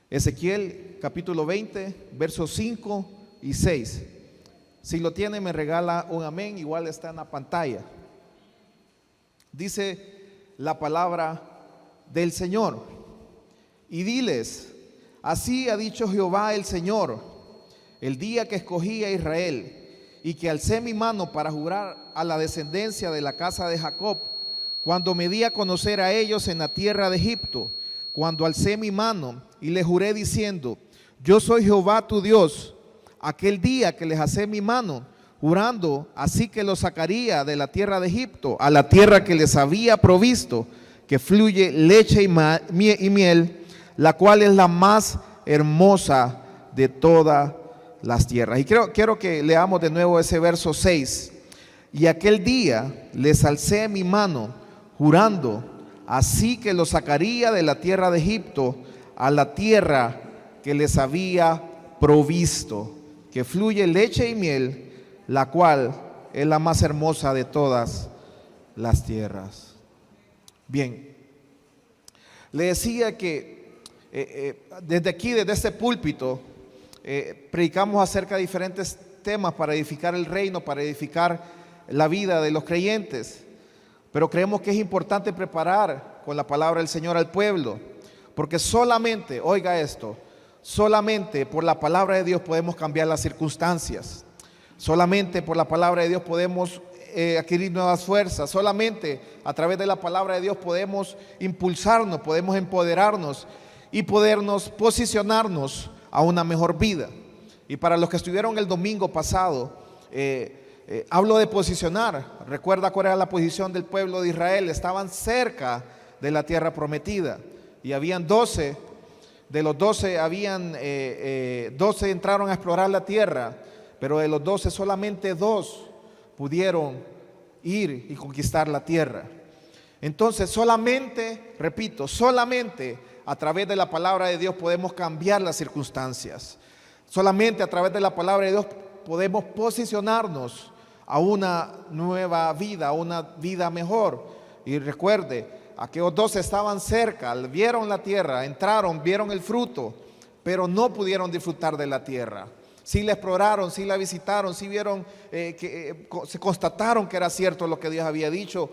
Ezequiel capítulo 20, versos 5 y 6. Si lo tiene, me regala un amén, igual está en la pantalla. Dice la palabra del Señor: y diles, así ha dicho Jehová el Señor, el día que escogí a Israel y que alcé mi mano para jurar a la descendencia de la casa de Jacob, cuando me di a conocer a ellos en la tierra de Egipto, cuando alcé mi mano y les juré diciendo, yo soy Jehová tu Dios, aquel día que les alcé mi mano, jurando así que los sacaría de la tierra de Egipto a la tierra que les había provisto, que fluye leche y miel, la cual es la más hermosa de todas las tierras. Y quiero que leamos de nuevo ese verso 6. Y aquel día les alcé mi mano, jurando así que los sacaría de la tierra de Egipto a la tierra que les había provisto, que fluye leche y miel, la cual es la más hermosa de todas las tierras. Bien, le decía que desde aquí, desde este púlpito, predicamos acerca de diferentes temas para edificar el reino, para edificar la vida de los creyentes. Pero creemos que es importante preparar con la palabra del Señor al pueblo, porque solamente, oiga esto, solamente por la palabra de Dios podemos cambiar las circunstancias. Solamente por la palabra de Dios podemos adquirir nuevas fuerzas. Solamente a través de la palabra de Dios podemos impulsarnos, podemos empoderarnos y podernos posicionarnos a una mejor vida. Y para los que estuvieron el domingo pasado, hablo de posicionar. Recuerda cuál era la posición del pueblo de Israel. Estaban cerca de la tierra prometida y habían 12. De los 12 habían 12 entraron a explorar la tierra, pero de los 12 solamente 2 pudieron ir y conquistar la tierra. Entonces solamente, repito, solamente a través de la palabra de Dios podemos cambiar las circunstancias. Solamente a través de la palabra de Dios podemos posicionarnos a una nueva vida, a una vida mejor. Y recuerde, aquellos 12 estaban cerca, vieron la tierra, entraron, vieron el fruto, pero no pudieron disfrutar de la tierra. Sí la exploraron, sí la visitaron, sí vieron, se constataron que era cierto lo que Dios había dicho,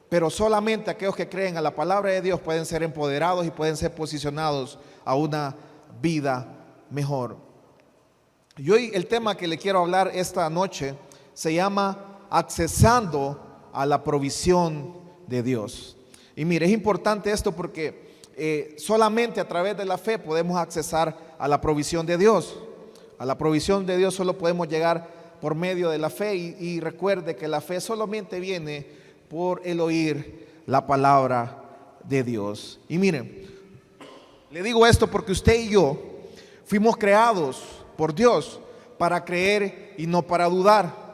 pero solamente aquellos que creen a la palabra de Dios pueden ser empoderados y pueden ser posicionados a una vida mejor. Y hoy el tema que le quiero hablar esta noche se llama accesando a la provisión de Dios. Y mire, es importante esto porque solamente a través de la fe podemos accesar a la provisión de Dios. A la provisión de Dios solo podemos llegar por medio de la fe y recuerde que la fe solamente viene por el oír la palabra de Dios. Y miren, le digo esto porque usted y yo fuimos creados por Dios para creer y no para dudar.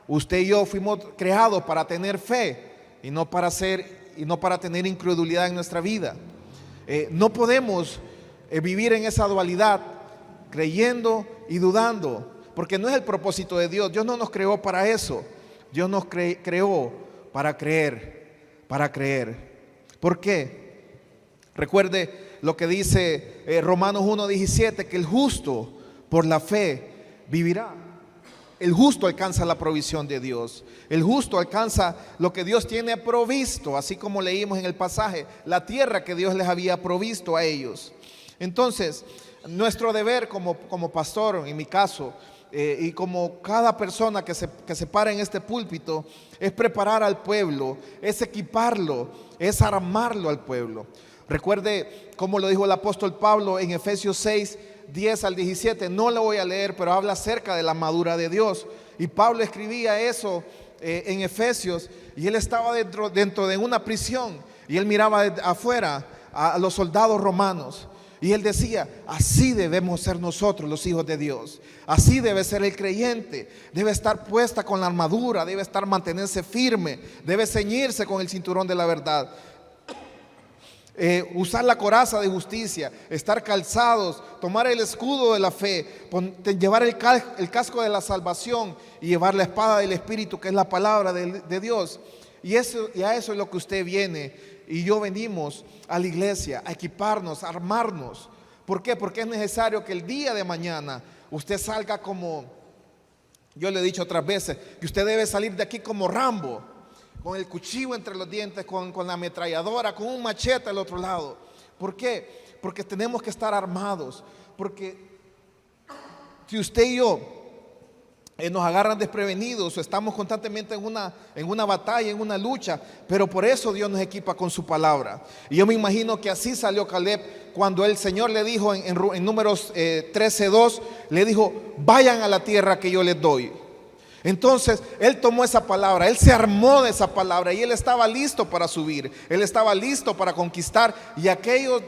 Usted y yo fuimos creados para tener fe y no para tener incredulidad en nuestra vida. No podemos vivir en esa dualidad, creyendo y dudando, porque no es el propósito de Dios. Dios no nos creó para eso. Dios nos creó para creer, para creer. ¿Por qué? Recuerde lo que dice Romanos 1:17, que el justo por la fe vivirá. El justo alcanza la provisión de Dios. El justo alcanza lo que Dios tiene provisto, así como leímos en el pasaje, la tierra que Dios les había provisto a ellos. Entonces, nuestro deber como pastor, en mi caso, y como cada persona que se para en este púlpito, es preparar al pueblo, es equiparlo, es armarlo al pueblo. Recuerde como lo dijo el apóstol Pablo en Efesios 6, 10 al 17, no lo voy a leer, pero habla acerca de la armadura de Dios. Y Pablo escribía eso en Efesios, y él estaba dentro de una prisión, y él miraba afuera a los soldados romanos, y él decía, así debemos ser nosotros los hijos de Dios, así debe ser el creyente, debe estar puesta con la armadura, debe mantenerse firme, debe ceñirse con el cinturón de la verdad. Usar la coraza de justicia, estar calzados, tomar el escudo de la fe, llevar el casco de la salvación y llevar la espada del Espíritu, que es la palabra de Dios. Y a eso es lo que usted viene y yo venimos a la iglesia, a equiparnos, a armarnos, ¿Por qué? Porque es necesario que el día de mañana usted salga como, yo le he dicho otras veces, que usted debe salir de aquí como Rambo, con el cuchillo entre los dientes, con la ametralladora, con un machete al otro lado. ¿Por qué? Porque tenemos que estar armados. Porque si usted y yo nos agarran desprevenidos, o estamos constantemente en una batalla, en una lucha, pero por eso Dios nos equipa con su palabra. Y yo me imagino que así salió Caleb cuando el Señor le dijo en Números 13:2, le dijo: vayan a la tierra que yo les doy. Entonces él tomó esa palabra, él se armó de esa palabra y él estaba listo para subir, él estaba listo para conquistar. Y aquellos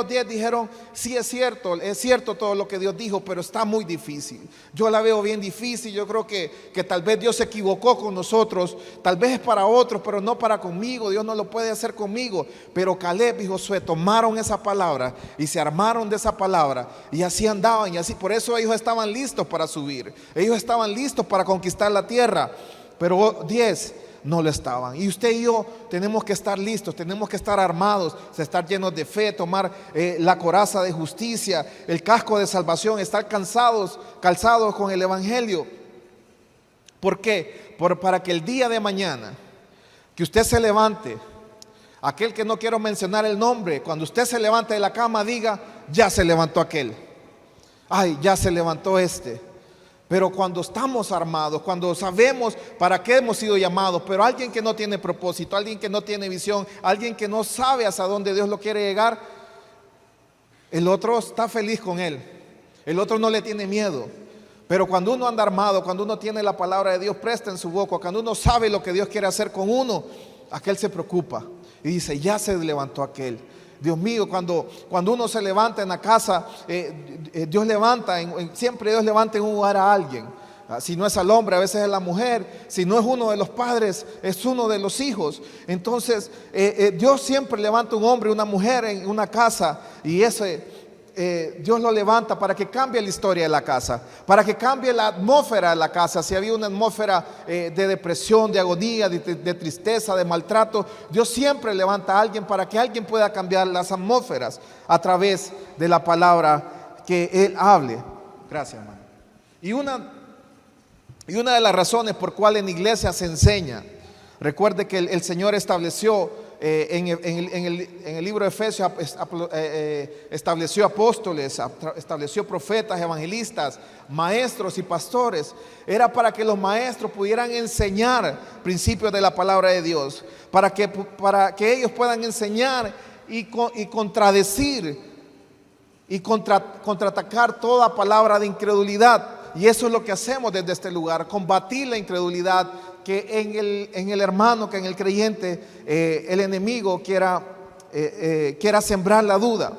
10 dijeron: sí, es cierto todo lo que Dios dijo, pero está muy difícil. Yo la veo bien difícil. Yo creo que tal vez Dios se equivocó con nosotros, tal vez es para otros, pero no para conmigo. Dios no lo puede hacer conmigo. Pero Caleb y Josué tomaron esa palabra y se armaron de esa palabra, y así andaban, y así, por eso ellos estaban listos para subir, ellos estaban listos para conquistar la tierra. Pero 10 no lo estaban. Y usted y yo tenemos que estar listos, tenemos que estar armados, estar llenos de fe, tomar la coraza de justicia, el casco de salvación, estar calzados con el evangelio. ¿Por qué? Para que el día de mañana que usted se levante, aquel que no quiero mencionar el nombre, cuando usted se levante de la cama, diga: ya se levantó aquel, ay, ya se levantó este. Pero cuando estamos armados, cuando sabemos para qué hemos sido llamados, pero alguien que no tiene propósito, alguien que no tiene visión, alguien que no sabe hasta dónde Dios lo quiere llegar, el otro está feliz con él, el otro no le tiene miedo. Pero cuando uno anda armado, cuando uno tiene la palabra de Dios presta en su boca, cuando uno sabe lo que Dios quiere hacer con uno, aquel se preocupa y dice: ya se levantó aquel. Dios mío, cuando uno se levanta en la casa, Dios levanta, siempre Dios levanta en un lugar a alguien. Si no es al hombre, a veces es la mujer. Si no es uno de los padres, es uno de los hijos. Entonces Dios siempre levanta un hombre, una mujer en una casa, y Dios lo levanta para que cambie la historia de la casa, para que cambie la atmósfera de la casa. Si había una atmósfera de depresión, de agonía, de tristeza, de maltrato, Dios siempre levanta a alguien para que alguien pueda cambiar las atmósferas a través de la palabra que Él hable. Gracias, hermano. Y una de las razones por cual en iglesia se enseña, recuerde que el Señor estableció en el libro de Efesios, estableció apóstoles, estableció profetas, evangelistas, maestros y pastores. Era para que los maestros pudieran enseñar principios de la palabra de Dios, para que ellos puedan enseñar y contradecir y contraatacar toda palabra de incredulidad. Y eso es lo que hacemos desde este lugar: combatir la incredulidad que en el hermano, que en el creyente el enemigo quiera sembrar la duda.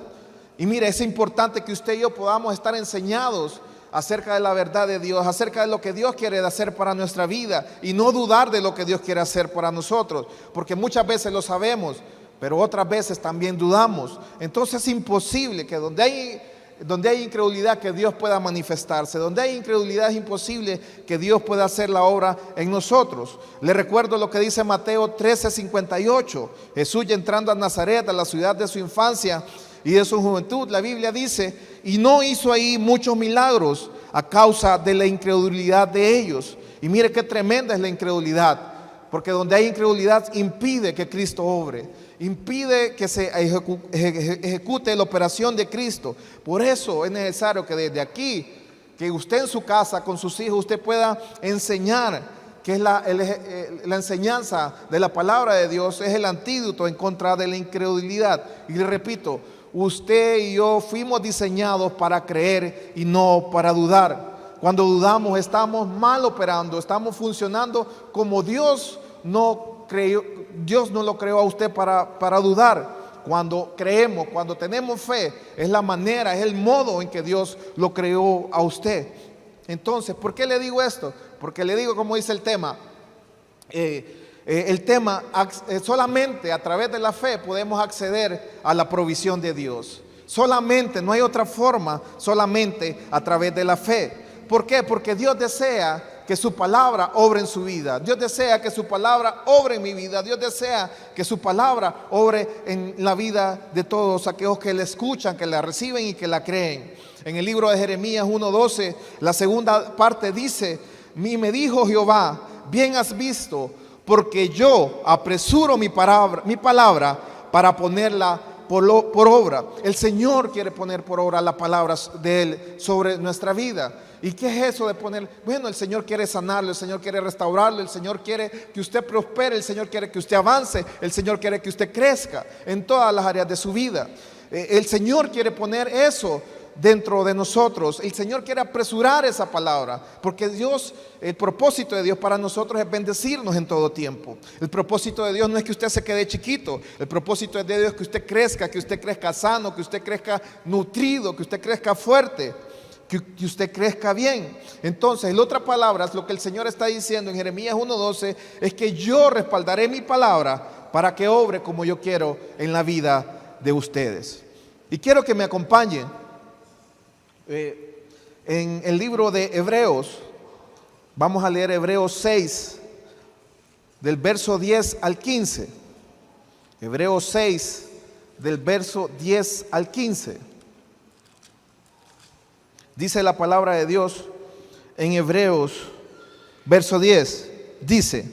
Y mire, es importante que usted y yo podamos estar enseñados acerca de la verdad de Dios, acerca de lo que Dios quiere hacer para nuestra vida, y no dudar de lo que Dios quiere hacer para nosotros, porque muchas veces lo sabemos, pero otras veces también dudamos. Entonces es imposible que donde hay incredulidad, que Dios pueda manifestarse. Donde hay incredulidad, es imposible que Dios pueda hacer la obra en nosotros. Le recuerdo lo que dice Mateo 13:58. Jesús, ya entrando a Nazaret, a la ciudad de su infancia y de su juventud, la Biblia dice: y no hizo ahí muchos milagros a causa de la incredulidad de ellos. Y mire qué tremenda es la incredulidad, porque donde hay incredulidad impide que Cristo obre, impide que se ejecute la operación de Cristo. Por eso es necesario que desde aquí, que usted en su casa con sus hijos, usted pueda enseñar, que es la enseñanza de la palabra de Dios, es el antídoto en contra de la incredulidad. Y le repito, usted y yo fuimos diseñados para creer y no para dudar. Cuando dudamos, estamos mal operando, estamos funcionando como Dios no lo creó a usted para dudar. Cuando creemos, cuando tenemos fe, es la manera, es el modo en que Dios lo creó a usted. Entonces, ¿por qué le digo esto? Porque le digo, como dice el tema, solamente a través de la fe podemos acceder a la provisión de Dios. Solamente, no hay otra forma, solamente a través de la fe. ¿Por qué? Porque Dios desea que su palabra obre en su vida. Dios desea que su palabra obre en mi vida. Dios desea que su palabra obre en la vida de todos aquellos que la escuchan, que la reciben y que la creen. En el libro de Jeremías 1:12, la segunda parte dice: y me dijo Jehová, bien has visto, porque yo apresuro mi palabra para ponerla por obra. El Señor quiere poner por obra las palabras de Él sobre nuestra vida. ¿Y qué es eso de poner? Bueno, el Señor quiere sanarlo, el Señor quiere restaurarlo, el Señor quiere que usted prospere, el Señor quiere que usted avance, el Señor quiere que usted crezca en todas las áreas de su vida. El Señor quiere poner eso dentro de nosotros. El Señor quiere apresurar esa palabra, porque Dios, el propósito de Dios para nosotros es bendecirnos en todo tiempo. El propósito de Dios no es que usted se quede chiquito. El propósito de Dios es que usted crezca sano, que usted crezca nutrido, que usted crezca fuerte, que usted crezca bien. Entonces, en otras palabras, lo que el Señor está diciendo en Jeremías 1:12 es que yo respaldaré mi palabra para que obre como yo quiero en la vida de ustedes. Y quiero que me acompañen en el libro de Hebreos. Vamos a leer Hebreos 6, del verso 10 al 15. Hebreos 6, del verso 10 al 15. Dice la palabra de Dios en Hebreos, verso 10. Dice: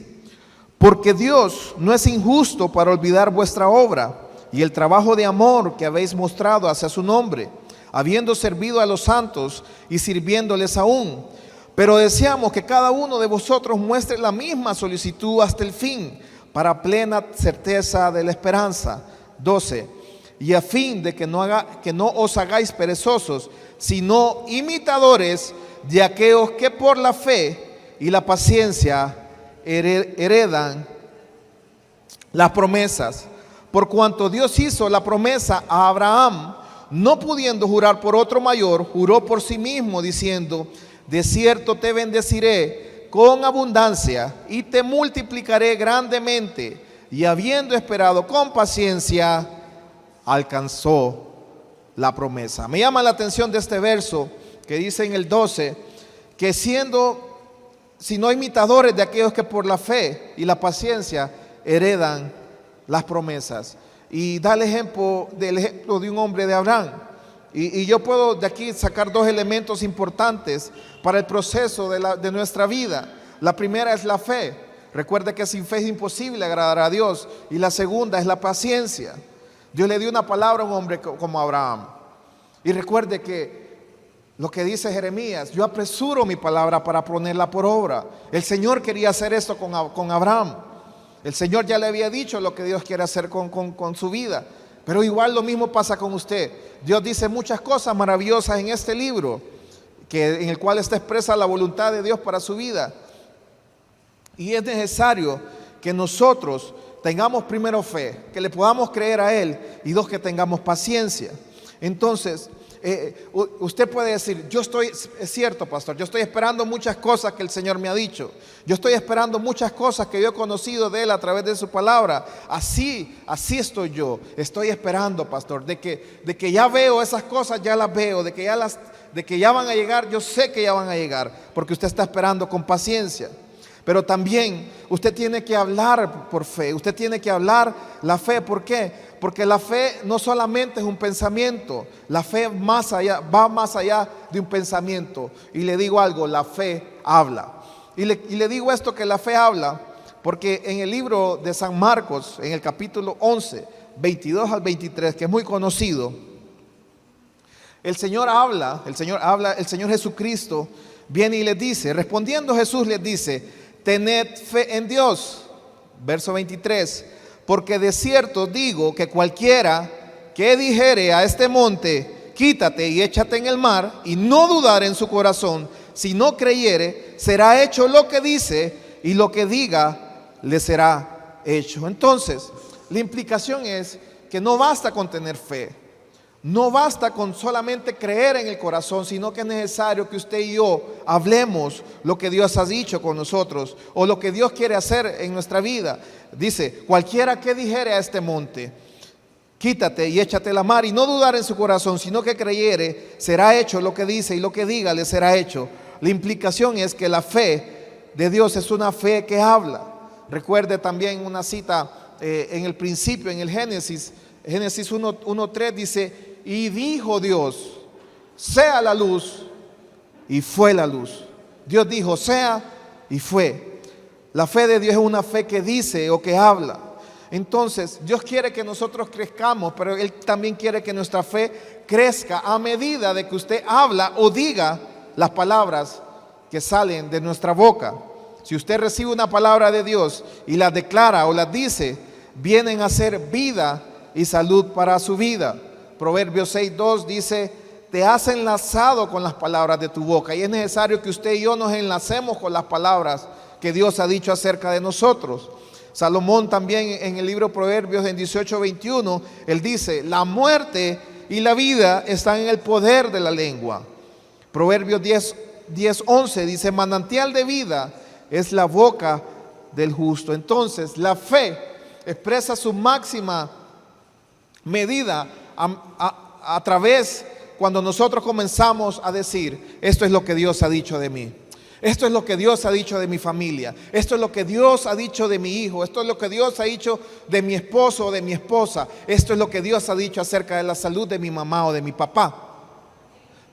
porque Dios no es injusto para olvidar vuestra obra y el trabajo de amor que habéis mostrado hacia su nombre, habiendo servido a los santos y sirviéndoles aún. Pero deseamos que cada uno de vosotros muestre la misma solicitud hasta el fin, para plena certeza de la esperanza. 12. Y a fin de que no os hagáis perezosos, sino imitadores de aquellos que por la fe y la paciencia heredan las promesas. Por cuanto Dios hizo la promesa a Abraham, no pudiendo jurar por otro mayor, juró por sí mismo, diciendo: de cierto te bendeciré con abundancia y te multiplicaré grandemente. Y habiendo esperado con paciencia, alcanzó la promesa. Me llama la atención de este verso que dice en el 12, que siendo, sino imitadores de aquellos que por la fe y la paciencia heredan las promesas. Y da el ejemplo de un hombre de Abraham. Y yo puedo de aquí sacar dos elementos importantes para el proceso de nuestra vida. La primera es la fe. Recuerde que sin fe es imposible agradar a Dios. Y la segunda es la paciencia. Dios le dio una palabra a un hombre como Abraham. Y recuerde que lo que dice Jeremías: yo apresuro mi palabra para ponerla por obra. El Señor quería hacer esto con Abraham. El Señor ya le había dicho lo que Dios quiere hacer con su vida. Pero igual lo mismo pasa con usted. Dios dice muchas cosas maravillosas en este libro, en el cual está expresa la voluntad de Dios para su vida. Y es necesario que nosotros tengamos primero fe, que le podamos creer a Él, y dos, que tengamos paciencia. Entonces, usted puede decir: es cierto, pastor, yo estoy esperando muchas cosas que el Señor me ha dicho. Yo estoy esperando muchas cosas que yo he conocido de Él a través de su palabra. Así estoy yo. Estoy esperando, pastor, de que ya veo esas cosas, ya las veo, de que ya van a llegar. Yo sé que ya van a llegar, porque usted está esperando con paciencia. Pero también usted tiene que hablar por fe. Usted tiene que hablar la fe. ¿Por qué? Porque la fe no solamente es un pensamiento. La fe va más allá de un pensamiento. Y le digo algo: la fe habla. Y le digo esto, que la fe habla, porque en el libro de San Marcos, en el capítulo 11, 22 al 23, que es muy conocido, el Señor Jesucristo viene y les dice, respondiendo Jesús les dice: tened fe en Dios. Verso 23: porque de cierto digo que cualquiera que dijere a este monte: quítate y échate en el mar, y no dudar en su corazón, si no creyere, será hecho lo que dice, y lo que diga le será hecho. Entonces, la implicación es que no basta con tener fe, no basta con solamente creer en el corazón, sino que es necesario que usted y yo hablemos lo que Dios ha dicho con nosotros, o lo que Dios quiere hacer en nuestra vida. Dice: cualquiera que dijere a este monte: quítate y échate a la mar, y no dudar en su corazón, sino que creyere, será hecho lo que dice, y lo que diga le será hecho. La implicación es que la fe de Dios es una fe que habla. Recuerde también una cita en el principio, en el Génesis 1:3 dice: y dijo Dios, sea la luz, y fue la luz. Dios dijo, sea, y fue. La fe de Dios es una fe que dice o que habla. Entonces, Dios quiere que nosotros crezcamos, pero Él también quiere que nuestra fe crezca a medida de que usted habla o diga las palabras que salen de nuestra boca. Si usted recibe una palabra de Dios y la declara o la dice, vienen a ser vida y salud para su vida. Proverbios 6:2 dice: te has enlazado con las palabras de tu boca. Y es necesario que usted y yo nos enlacemos con las palabras que Dios ha dicho acerca de nosotros. Salomón también en el libro Proverbios en 18:21, él dice: la muerte y la vida están en el poder de la lengua. Proverbios 10:11 dice: manantial de vida es la boca del justo. Entonces, la fe expresa su máxima medida a través, cuando nosotros comenzamos a decir: esto es lo que Dios ha dicho de mí, esto es lo que Dios ha dicho de mi familia, esto es lo que Dios ha dicho de mi hijo, esto es lo que Dios ha dicho de mi esposo o de mi esposa, esto es lo que Dios ha dicho acerca de la salud de mi mamá o de mi papá.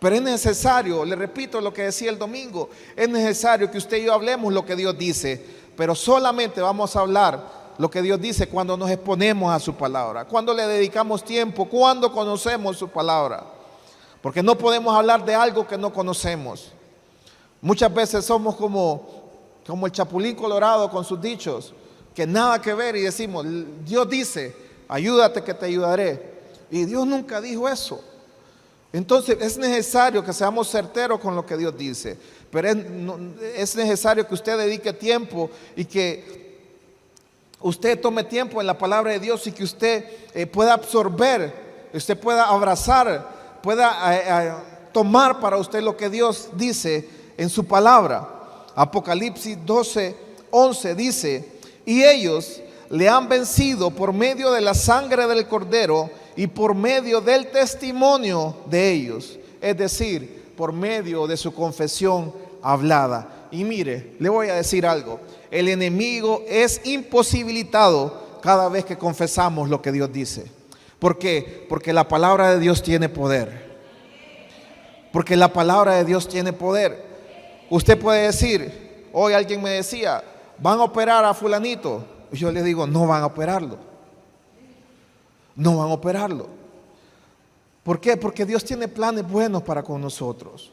Pero es necesario, le repito lo que decía el domingo, es necesario que usted y yo hablemos lo que Dios dice, pero solamente vamos a hablar lo que Dios dice cuando nos exponemos a su palabra, cuando le dedicamos tiempo, cuando conocemos su palabra. Porque no podemos hablar de algo que no conocemos. Muchas veces somos como el chapulín colorado con sus dichos, que nada que ver, y decimos: Dios dice, ayúdate que te ayudaré. Y Dios nunca dijo eso. Entonces es necesario que seamos certeros con lo que Dios dice. Pero es necesario que usted dedique tiempo y que usted tome tiempo en la palabra de Dios y que usted pueda absorber, usted pueda abrazar, pueda tomar para usted lo que Dios dice en su palabra. Apocalipsis 12:11 dice: y ellos le han vencido por medio de la sangre del Cordero y por medio del testimonio de ellos, es decir, por medio de su confesión hablada. Y mire, le voy a decir algo: el enemigo es imposibilitado cada vez que confesamos lo que Dios dice. ¿Por qué? Porque la palabra de Dios tiene poder. Porque la palabra de Dios tiene poder. Usted puede decir, hoy alguien me decía: van a operar a fulanito. Y yo le digo: no van a operarlo. No van a operarlo. ¿Por qué? Porque Dios tiene planes buenos para con nosotros.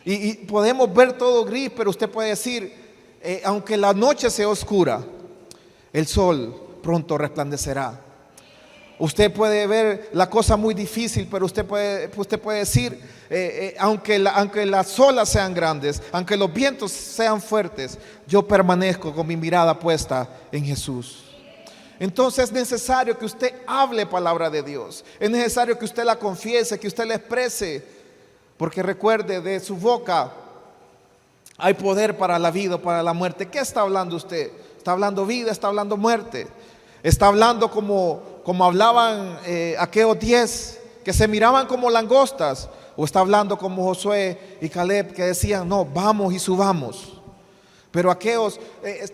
Y podemos ver todo gris, pero usted puede decir: aunque la noche sea oscura, el sol pronto resplandecerá. Usted puede ver la cosa muy difícil, pero usted puede decir: aunque las olas sean grandes, aunque los vientos sean fuertes, yo permanezco con mi mirada puesta en Jesús. Entonces es necesario que usted hable palabra de Dios. Es necesario que usted la confiese, que usted la exprese. Porque recuerde, de su boca hay poder para la vida o para la muerte. ¿Qué está hablando usted? ¿Está hablando vida? ¿Está hablando muerte? ¿Está hablando como hablaban aquellos 10 que se miraban como langostas? ¿O está hablando como Josué y Caleb, que decían: no, vamos y subamos? Pero aquellos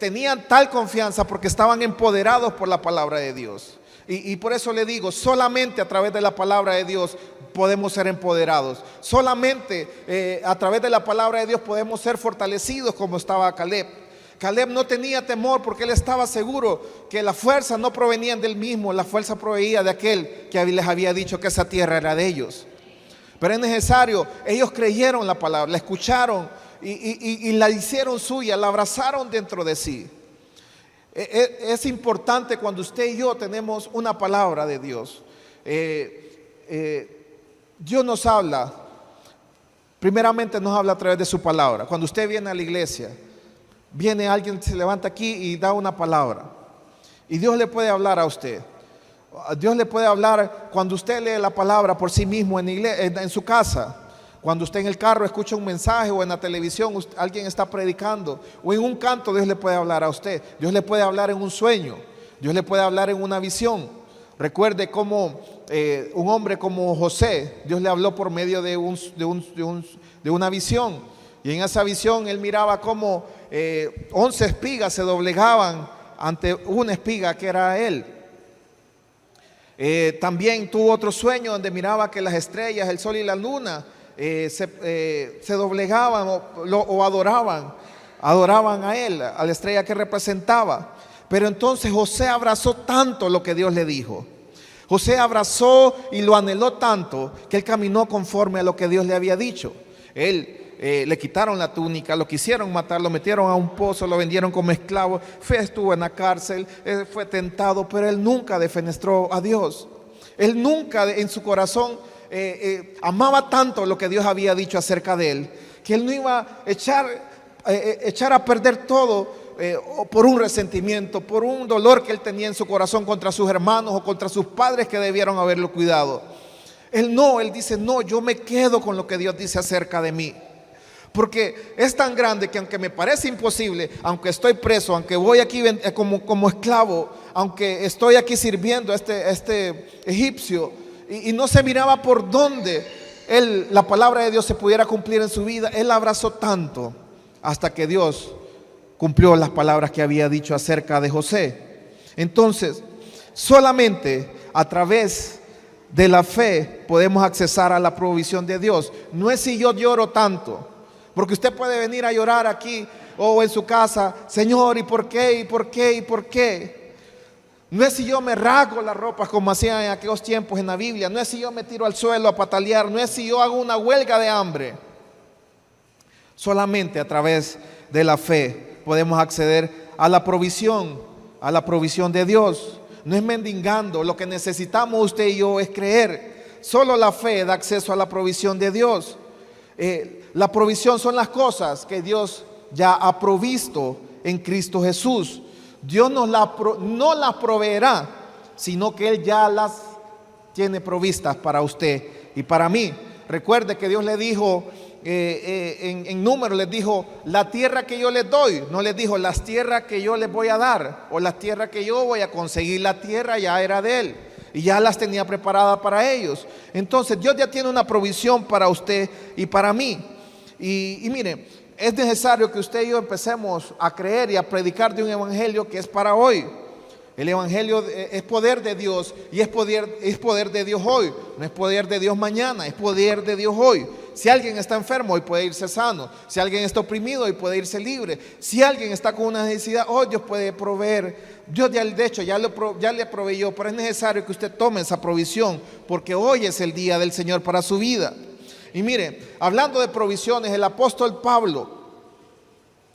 tenían tal confianza porque estaban empoderados por la palabra de Dios. Y por eso le digo, solamente a través de la palabra de Dios podemos ser empoderados. Solamente a través de la palabra de Dios podemos ser fortalecidos, como estaba Caleb. Caleb no tenía temor porque él estaba seguro que la fuerza no provenía del mismo, la fuerza provenía de aquel que les había dicho que esa tierra era de ellos. Pero es necesario, ellos creyeron la palabra, la escucharon y la hicieron suya, la abrazaron dentro de sí. Es importante cuando usted y yo tenemos una palabra de Dios. Dios nos habla, primeramente nos habla a través de su palabra. Cuando usted viene a la iglesia, viene alguien, se levanta aquí y da una palabra. Y Dios le puede hablar a usted. Dios le puede hablar cuando usted lee la palabra por sí mismo en su casa. Cuando usted en el carro escucha un mensaje o en la televisión alguien está predicando o en un canto, Dios le puede hablar a usted. Dios le puede hablar en un sueño. Dios le puede hablar en una visión. Recuerde cómo un hombre como José, Dios le habló por medio de una visión. Y en esa visión él miraba cómo 11 espigas se doblegaban ante una espiga que era él. También tuvo otro sueño donde miraba que las estrellas, el sol y la luna se doblegaban o adoraban a él, a la estrella que representaba. Pero entonces José abrazó tanto lo que Dios le dijo. José abrazó y lo anheló tanto que él caminó conforme a lo que Dios le había dicho. Le quitaron la túnica, lo quisieron matar, lo metieron a un pozo, lo vendieron como esclavo, estuvo en la cárcel, fue tentado, pero él nunca defenestró a Dios. Él nunca en su corazón amaba tanto lo que Dios había dicho acerca de él, que él no iba a echar a perder todo por un resentimiento, por un dolor que él tenía en su corazón contra sus hermanos o contra sus padres que debieron haberlo cuidado. Él dice, no, yo me quedo con lo que Dios dice acerca de mí. Porque es tan grande que aunque me parece imposible, aunque estoy preso, aunque voy aquí como esclavo, aunque estoy aquí sirviendo a este egipcio, y no se miraba por dónde la palabra de Dios se pudiera cumplir en su vida, él abrazó tanto hasta que Dios cumplió las palabras que había dicho acerca de José. Entonces, solamente a través de la fe podemos accesar a la provisión de Dios. No es si yo lloro tanto, porque usted puede venir a llorar aquí o en su casa, Señor, ¿y por qué? ¿Y por qué? ¿Y por qué? No es si yo me rasgo las ropas como hacían en aquellos tiempos en la Biblia. No es si yo me tiro al suelo a patalear. No es si yo hago una huelga de hambre. Solamente a través de la fe podemos acceder a la provisión de Dios. No es mendigando. Lo que necesitamos usted y yo es creer. Solo la fe da acceso a la provisión de Dios. La provisión son las cosas que Dios ya ha provisto en Cristo Jesús. Dios no las proveerá, sino que Él ya las tiene provistas para usted y para mí. Recuerde que Dios le dijo en Números, les dijo, la tierra que yo les doy, no les dijo las tierras que yo les voy a dar o las tierras que yo voy a conseguir. La tierra ya era de Él y ya las tenía preparadas para ellos. Entonces Dios ya tiene una provisión para usted y para mí. Y mire, es necesario que usted y yo empecemos a creer y a predicar de un evangelio que es para hoy. El evangelio es poder de Dios y es poder de Dios hoy. No es poder de Dios mañana, es poder de Dios hoy. Si alguien está enfermo, hoy puede irse sano. Si alguien está oprimido, hoy puede irse libre. Si alguien está con una necesidad, hoy Dios puede proveer. Dios ya, de hecho, ya le proveyó, pero es necesario que usted tome esa provisión, porque hoy es el día del Señor para su vida. Y mire, hablando de provisiones, el apóstol Pablo,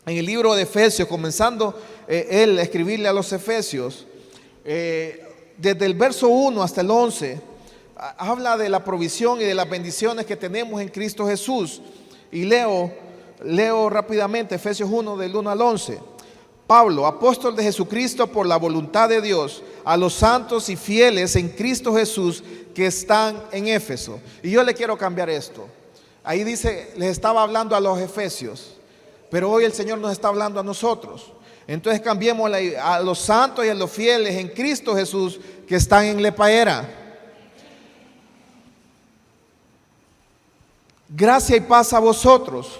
en el libro de Efesios, comenzando él a escribirle a los Efesios, desde el verso 1 hasta el 11, habla de la provisión y de las bendiciones que tenemos en Cristo Jesús. Y leo rápidamente Efesios 1 del 1 al 11. Pablo, apóstol de Jesucristo por la voluntad de Dios, a los santos y fieles en Cristo Jesús que están en Éfeso. Y yo le quiero cambiar esto. Ahí dice, les estaba hablando a los efesios, pero hoy el Señor nos está hablando a nosotros. Entonces cambiemos a los santos y a los fieles en Cristo Jesús que están en Lepaera. Gracia y paz a vosotros,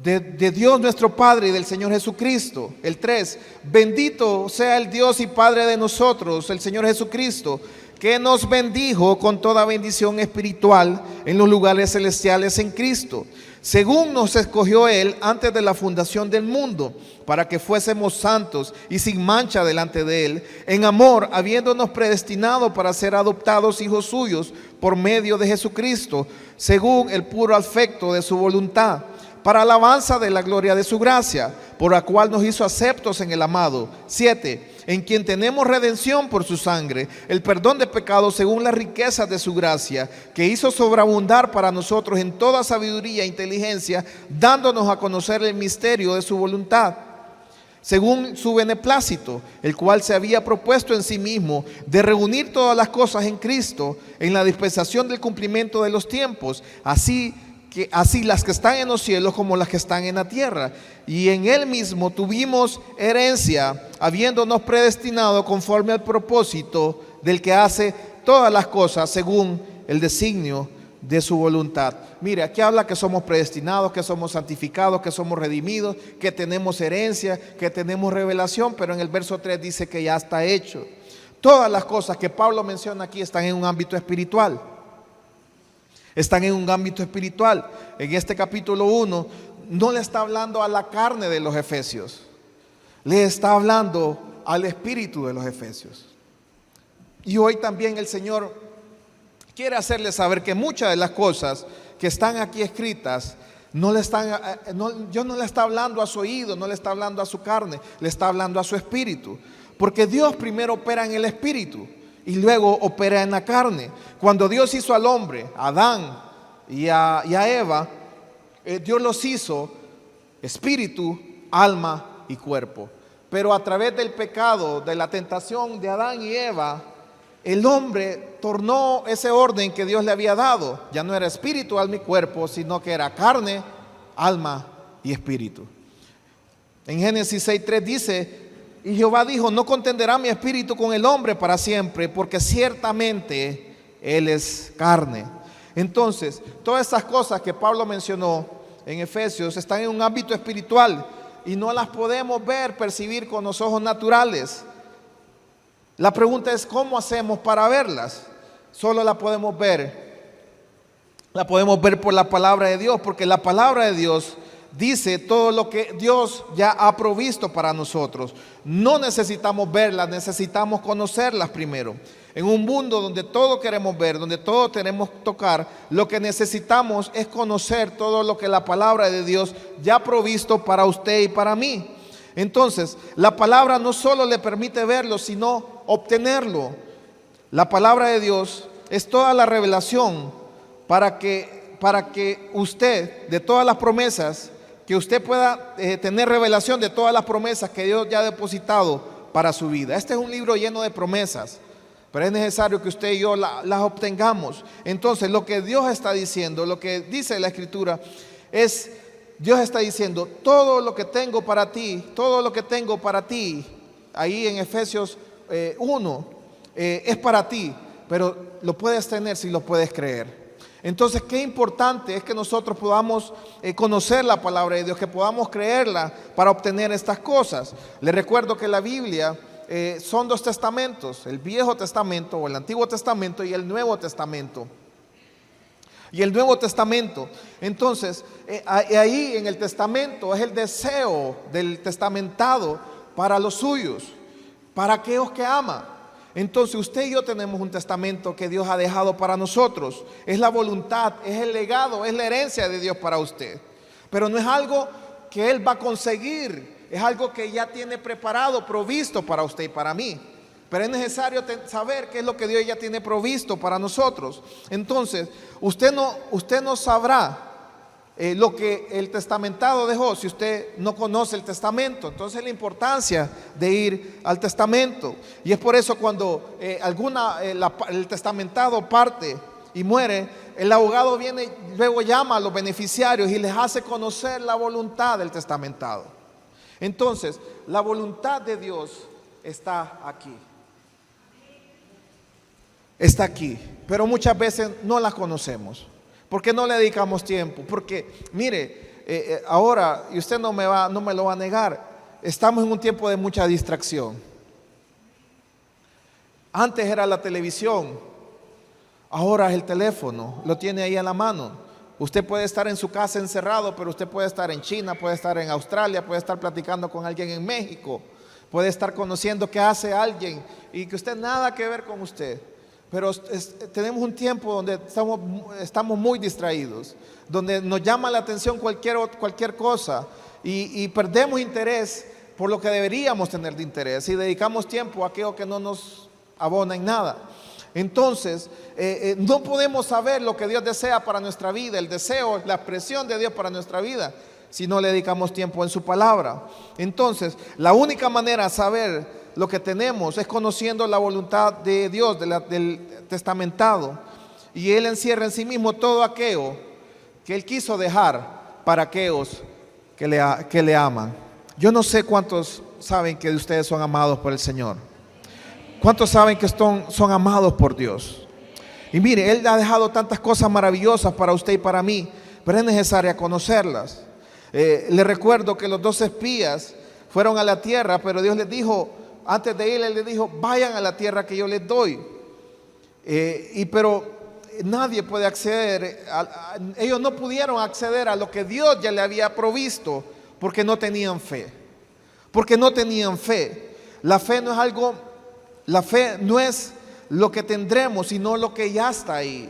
de Dios nuestro Padre y del Señor Jesucristo. El 3, bendito sea el Dios y Padre de nosotros, el Señor Jesucristo, que nos bendijo con toda bendición espiritual en los lugares celestiales en Cristo, según nos escogió Él antes de la fundación del mundo, para que fuésemos santos y sin mancha delante de Él, en amor, habiéndonos predestinado para ser adoptados hijos suyos por medio de Jesucristo, según el puro afecto de su voluntad, para alabanza de la gloria de su gracia, por la cual nos hizo aceptos en el amado. 7, en quien tenemos redención por su sangre, el perdón de pecados según las riquezas de su gracia, que hizo sobreabundar para nosotros en toda sabiduría e inteligencia, dándonos a conocer el misterio de su voluntad, según su beneplácito, el cual se había propuesto en sí mismo de reunir todas las cosas en Cristo, en la dispensación del cumplimiento de los tiempos, así las que están en los cielos como las que están en la tierra. Y en Él mismo tuvimos herencia, habiéndonos predestinado conforme al propósito del que hace todas las cosas según el designio de su voluntad. Mire, aquí habla que somos predestinados, que somos santificados, que somos redimidos, que tenemos herencia, que tenemos revelación, pero en el verso 3 dice que ya está hecho. Todas las cosas que Pablo menciona aquí están en un ámbito espiritual. Están en un ámbito espiritual. En este capítulo 1 no le está hablando a la carne de los efesios, le está hablando al espíritu de los efesios. Y hoy también el Señor quiere hacerles saber que muchas de las cosas que están aquí escritas Dios no le está hablando a su oído, no le está hablando a su carne, le está hablando a su espíritu. Porque Dios primero opera en el espíritu y luego opera en la carne. Cuando Dios hizo al hombre, a Adán y a Eva, Dios los hizo espíritu, alma y cuerpo. Pero a través del pecado, de la tentación de Adán y Eva, el hombre tornó ese orden que Dios le había dado. Ya no era espíritu, alma y cuerpo, sino que era carne, alma y espíritu. En Génesis 6:3 dice: y Jehová dijo, no contenderá mi espíritu con el hombre para siempre, porque ciertamente él es carne. Entonces, todas esas cosas que Pablo mencionó en Efesios están en un ámbito espiritual y no las podemos ver, percibir con los ojos naturales. La pregunta es, ¿cómo hacemos para verlas? Solo la podemos ver por la palabra de Dios, porque la palabra de Dios dice todo lo que Dios ya ha provisto para nosotros. No necesitamos verlas, necesitamos conocerlas primero. En un mundo donde todo queremos ver, donde todo queremos tocar, lo que necesitamos es conocer todo lo que la palabra de Dios ya ha provisto para usted y para mí. Entonces, la palabra no solo le permite verlo, sino obtenerlo. La palabra de Dios es toda la revelación para que usted, de todas las promesas, que usted pueda tener revelación de todas las promesas que Dios ya ha depositado para su vida. Este es un libro lleno de promesas, pero es necesario que usted y yo las obtengamos. Entonces, lo que Dios está diciendo, lo que dice la Escritura es: Dios está diciendo, todo lo que tengo para ti, todo lo que tengo para ti, ahí en Efesios 1, es para ti, pero lo puedes tener si lo puedes creer. Entonces, qué importante es que nosotros podamos conocer la palabra de Dios, que podamos creerla para obtener estas cosas. Les recuerdo que la Biblia son dos testamentos, el Viejo Testamento o el Antiguo Testamento y el Nuevo Testamento. Y el Nuevo Testamento, entonces, ahí en el testamento es el deseo del testamentado para los suyos, para aquellos que aman. Entonces usted y yo tenemos un testamento que Dios ha dejado para nosotros. Es la voluntad, es el legado, es la herencia de Dios para usted. Pero no es algo que Él va a conseguir, es algo que ya tiene preparado, provisto para usted y para mí. Pero es necesario saber qué es lo que Dios ya tiene provisto para nosotros. Entonces, usted no sabrá lo que el testamentado dejó si usted no conoce el testamento. Entonces, la importancia de ir al testamento. Y es por eso cuando el testamentado parte y muere, el abogado viene, luego llama a los beneficiarios y les hace conocer la voluntad del testamentado. Entonces, la voluntad de Dios está aquí. Está aquí, pero muchas veces no la conocemos. ¿Por qué no le dedicamos tiempo? Porque, mire, ahora, y usted no me lo va a negar, estamos en un tiempo de mucha distracción. Antes era la televisión, ahora es el teléfono, lo tiene ahí a la mano. Usted puede estar en su casa encerrado, pero usted puede estar en China, puede estar en Australia, puede estar platicando con alguien en México, puede estar conociendo qué hace alguien y que usted nada que ver con usted. Pero tenemos un tiempo donde estamos muy distraídos, donde nos llama la atención cualquier cosa y perdemos interés por lo que deberíamos tener de interés y dedicamos tiempo a aquello que no nos abona en nada. Entonces, no podemos saber lo que Dios desea para nuestra vida, el deseo, la expresión de Dios para nuestra vida, si no le dedicamos tiempo en su palabra. Entonces, la única manera de saber lo que tenemos es conociendo la voluntad de Dios, del testamentado. Y Él encierra en sí mismo todo aquello que Él quiso dejar para aquellos que le aman. Yo no sé cuántos saben que ustedes son amados por el Señor. ¿Cuántos saben que son amados por Dios? Y mire, Él ha dejado tantas cosas maravillosas para usted y para mí, pero es necesaria conocerlas. Le recuerdo que los 2 espías fueron a la tierra, pero Dios les dijo, antes de ir, Él les dijo, vayan a la tierra que yo les doy. Pero nadie puede acceder, ellos no pudieron acceder a lo que Dios ya le había provisto, porque no tenían fe. Porque no tenían fe. La fe no es algo, la fe no es lo que tendremos, sino lo que ya está ahí.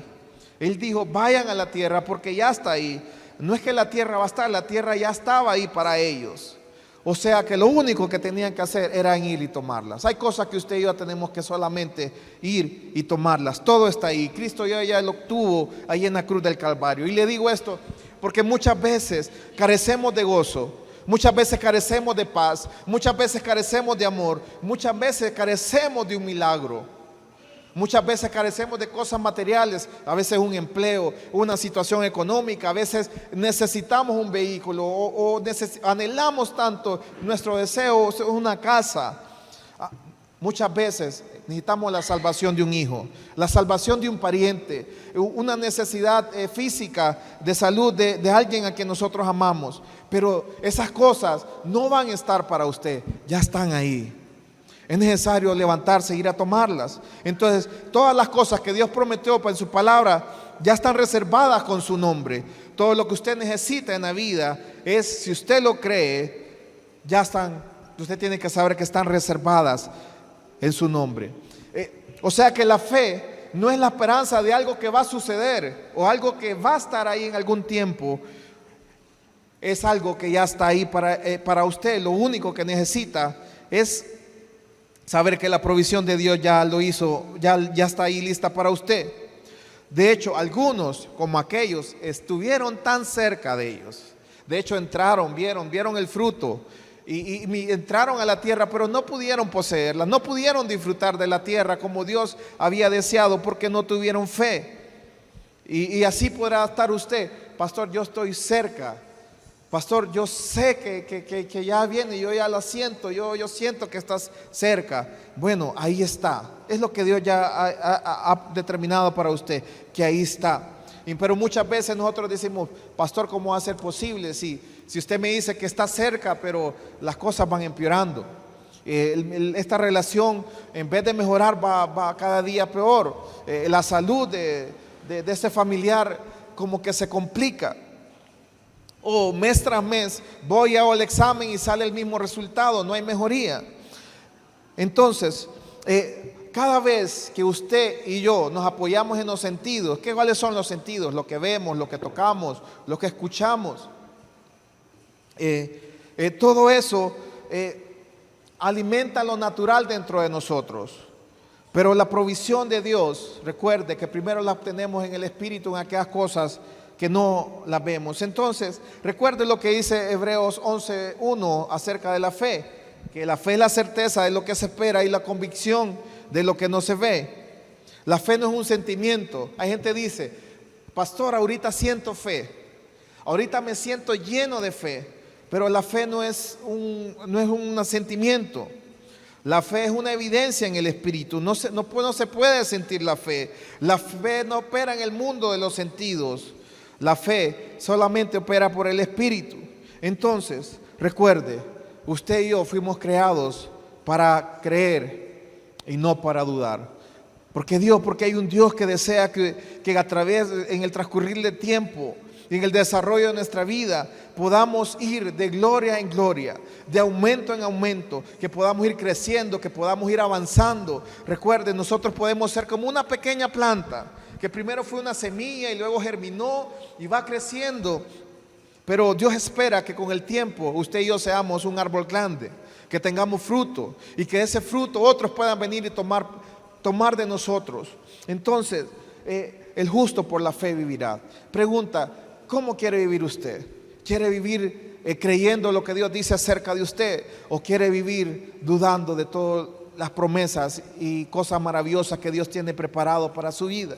Él dijo, vayan a la tierra porque ya está ahí. No es que la tierra va a estar, la tierra ya estaba ahí para ellos. O sea que lo único que tenían que hacer era ir y tomarlas. Hay cosas que usted y yo tenemos que solamente ir y tomarlas. Todo está ahí. Cristo ya lo obtuvo ahí en la cruz del Calvario. Y le digo esto porque muchas veces carecemos de gozo, muchas veces carecemos de paz, muchas veces carecemos de amor, muchas veces carecemos de un milagro. Muchas veces carecemos de cosas materiales, a veces un empleo, una situación económica, a veces necesitamos un vehículo o anhelamos tanto nuestro deseo, una casa. Muchas veces necesitamos la salvación de un hijo, la salvación de un pariente, una necesidad física de salud de alguien a quien nosotros amamos. Pero esas cosas no van a estar para usted, ya están ahí. Es necesario levantarse e ir a tomarlas. Entonces, todas las cosas que Dios prometió en su palabra ya están reservadas con su nombre. Todo lo que usted necesita en la vida es, si usted lo cree, ya están, usted tiene que saber que están reservadas en su nombre. O sea que la fe no es la esperanza de algo que va a suceder o algo que va a estar ahí en algún tiempo. Es algo que ya está ahí para usted. Lo único que necesita es saber que la provisión de Dios ya lo hizo, ya está ahí lista para usted. De hecho, algunos, como aquellos, estuvieron tan cerca de ellos. De hecho, entraron, vieron el fruto y entraron a la tierra, pero no pudieron poseerla, no pudieron disfrutar de la tierra como Dios había deseado porque no tuvieron fe. Y así podrá estar usted, pastor, yo estoy cerca. Pastor, yo sé que ya viene, yo ya la siento, yo siento que estás cerca. Bueno, ahí está. Es lo que Dios ya ha determinado para usted, que ahí está. Pero muchas veces nosotros decimos, pastor, ¿cómo va a ser posible? Si usted me dice que está cerca, pero las cosas van empeorando. Esta relación, en vez de mejorar, va cada día peor. La salud de ese familiar como que se complica. O mes tras mes voy, hago el examen y sale el mismo resultado, no hay mejoría. Entonces, cada vez que usted y yo nos apoyamos en los sentidos, ¿cuáles son los sentidos? Lo que vemos, lo que tocamos, lo que escuchamos. Todo eso alimenta lo natural dentro de nosotros. Pero la provisión de Dios, recuerde que primero la obtenemos en el Espíritu, en aquellas cosas que no las vemos. Entonces, recuerde lo que dice Hebreos 11:1 acerca de la fe, que la fe es la certeza de lo que se espera y la convicción de lo que no se ve. La fe no es un sentimiento. Hay gente que dice, pastor, ahorita siento fe, ahorita me siento lleno de fe, pero la fe no es un sentimiento. La fe es una evidencia en el Espíritu. No se puede sentir la fe. La fe no opera en el mundo de los sentidos. La fe solamente opera por el Espíritu. Entonces, recuerde, usted y yo fuimos creados para creer y no para dudar. Porque hay un Dios que desea que a través, en el transcurrir del tiempo, y en el desarrollo de nuestra vida, podamos ir de gloria en gloria, de aumento en aumento, que podamos ir creciendo, que podamos ir avanzando. Recuerde, nosotros podemos ser como una pequeña planta, que primero fue una semilla y luego germinó y va creciendo. Pero Dios espera que con el tiempo usted y yo seamos un árbol grande, que tengamos fruto y que ese fruto otros puedan venir y tomar de nosotros. Entonces, el justo por la fe vivirá. Pregunta, ¿cómo quiere vivir usted? ¿Quiere vivir creyendo lo que Dios dice acerca de usted? ¿O quiere vivir dudando de todas las promesas y cosas maravillosas que Dios tiene preparado para su vida?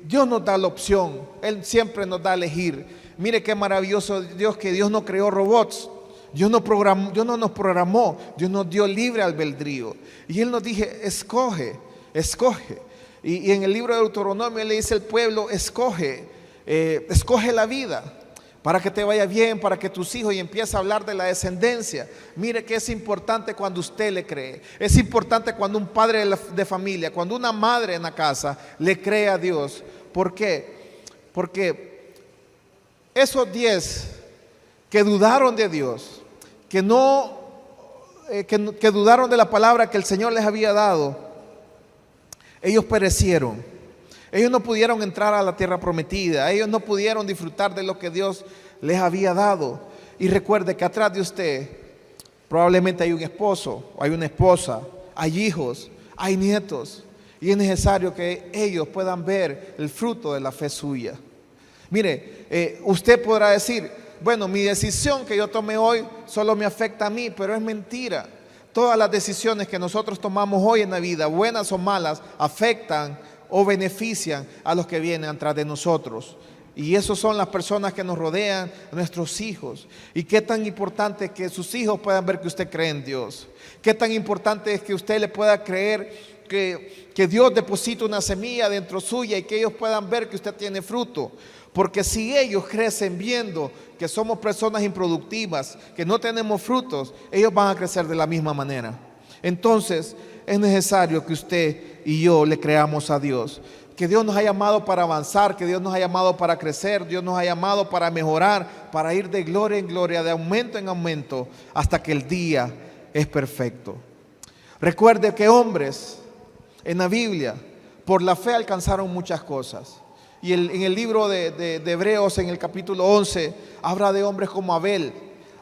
Dios nos da la opción, Él siempre nos da a elegir. Mire qué maravilloso Dios, que Dios no creó robots, Dios no nos programó, Dios nos dio libre albedrío. Y Él nos dice, escoge. Y en el libro de Deuteronomio le dice: el pueblo escoge la vida para que te vaya bien, para que tus hijos, y empieza a hablar de la descendencia. Mire que es importante cuando usted le cree. Es importante cuando un padre de familia, cuando una madre en la casa le cree a Dios. ¿Por qué? Porque esos 10 que dudaron de Dios, que dudaron de la palabra que el Señor les había dado, ellos perecieron. Ellos no pudieron entrar a la tierra prometida. Ellos no pudieron disfrutar de lo que Dios les había dado. Y recuerde que atrás de usted probablemente hay un esposo, hay una esposa, hay hijos, hay nietos. Y es necesario que ellos puedan ver el fruto de la fe suya. Mire, usted podrá decir: bueno, mi decisión que yo tomé hoy solo me afecta a mí, pero es mentira. Todas las decisiones que nosotros tomamos hoy en la vida, buenas o malas, afectan o benefician a los que vienen atrás de nosotros. Y esos son las personas que nos rodean, nuestros hijos. Y qué tan importante es que sus hijos puedan ver que usted cree en Dios. Qué tan importante es que usted le pueda creer que Dios deposita una semilla dentro suya y que ellos puedan ver que usted tiene fruto. Porque si ellos crecen viendo que somos personas improductivas, que no tenemos frutos, ellos van a crecer de la misma manera. Entonces es necesario que usted y yo le creamos a Dios, que Dios nos ha llamado para avanzar, que Dios nos ha llamado para crecer, Dios nos ha llamado para mejorar, para ir de gloria en gloria, de aumento en aumento, hasta que el día es perfecto. Recuerde que hombres en la Biblia por la fe alcanzaron muchas cosas. Y en el libro de Hebreos, en el capítulo 11, habla de hombres como Abel,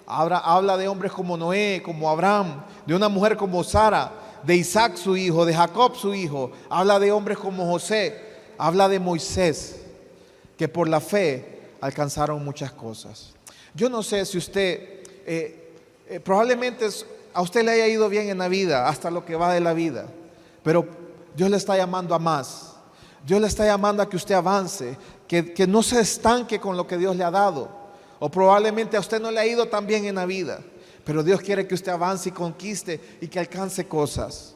habla de hombres como Noé, como Abraham, de una mujer como Sara, de Isaac su hijo, de Jacob su hijo. Habla de hombres como José, habla de Moisés, que por la fe alcanzaron muchas cosas. Yo no sé si usted, probablemente a usted le haya ido bien en la vida, hasta lo que va de la vida, pero Dios le está llamando a más. Dios le está llamando a que usted avance, que no se estanque con lo que Dios le ha dado. O probablemente a usted no le ha ido tan bien en la vida, pero Dios quiere que usted avance y conquiste y que alcance cosas.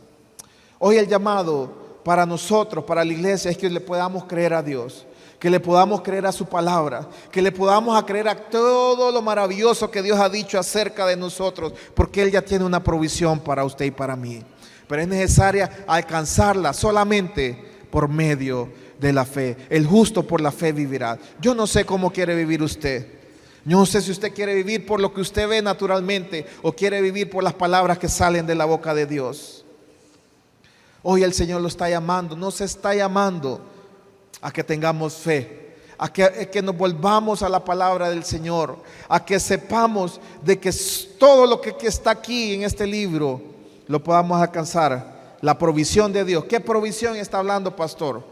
Hoy el llamado para nosotros, para la iglesia, es que le podamos creer a Dios, que le podamos creer a su palabra, que le podamos creer a todo lo maravilloso que Dios ha dicho acerca de nosotros, porque Él ya tiene una provisión para usted y para mí. Pero es necesaria alcanzarla solamente por medio de la fe. El justo por la fe vivirá. Yo no sé cómo quiere vivir usted. Yo no sé si usted quiere vivir por lo que usted ve naturalmente o quiere vivir por las palabras que salen de la boca de Dios. Hoy el Señor lo está llamando, nos está llamando a que tengamos fe, a que nos volvamos a la palabra del Señor, a que sepamos de que todo lo que está aquí en este libro lo podamos alcanzar. La provisión de Dios. ¿Qué provisión está hablando, pastor?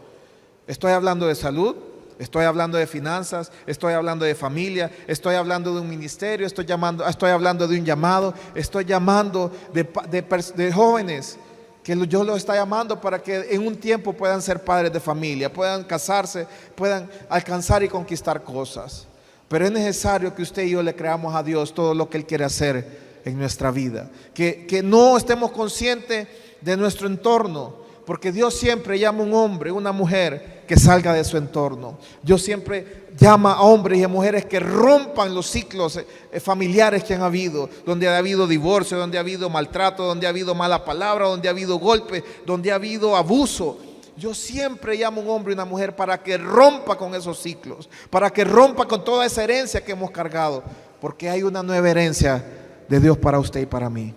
Estoy hablando de salud, estoy hablando de finanzas, estoy hablando de familia, estoy hablando de un ministerio, estoy hablando de un llamado, estoy llamando de jóvenes que yo los está llamando para que en un tiempo puedan ser padres de familia, puedan casarse, puedan alcanzar y conquistar cosas. Pero es necesario que usted y yo le creamos a Dios todo lo que Él quiere hacer en nuestra vida, que no estemos conscientes de nuestro entorno, porque Dios siempre llama a un hombre, una mujer que salga de su entorno. Dios siempre llama a hombres y a mujeres que rompan los ciclos familiares que han habido, donde ha habido divorcio, donde ha habido maltrato, donde ha habido mala palabra, donde ha habido golpe, donde ha habido abuso. Yo siempre llamo a un hombre y una mujer para que rompa con esos ciclos, para que rompa con toda esa herencia que hemos cargado, porque hay una nueva herencia de Dios para usted y para mí.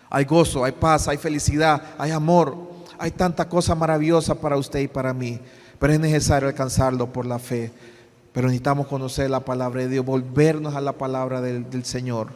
Hay gozo, hay paz, hay felicidad, hay amor, hay tanta cosa maravillosa para usted y para mí, pero es necesario alcanzarlo por la fe. Pero necesitamos conocer la palabra de Dios, volvernos a la palabra del Señor.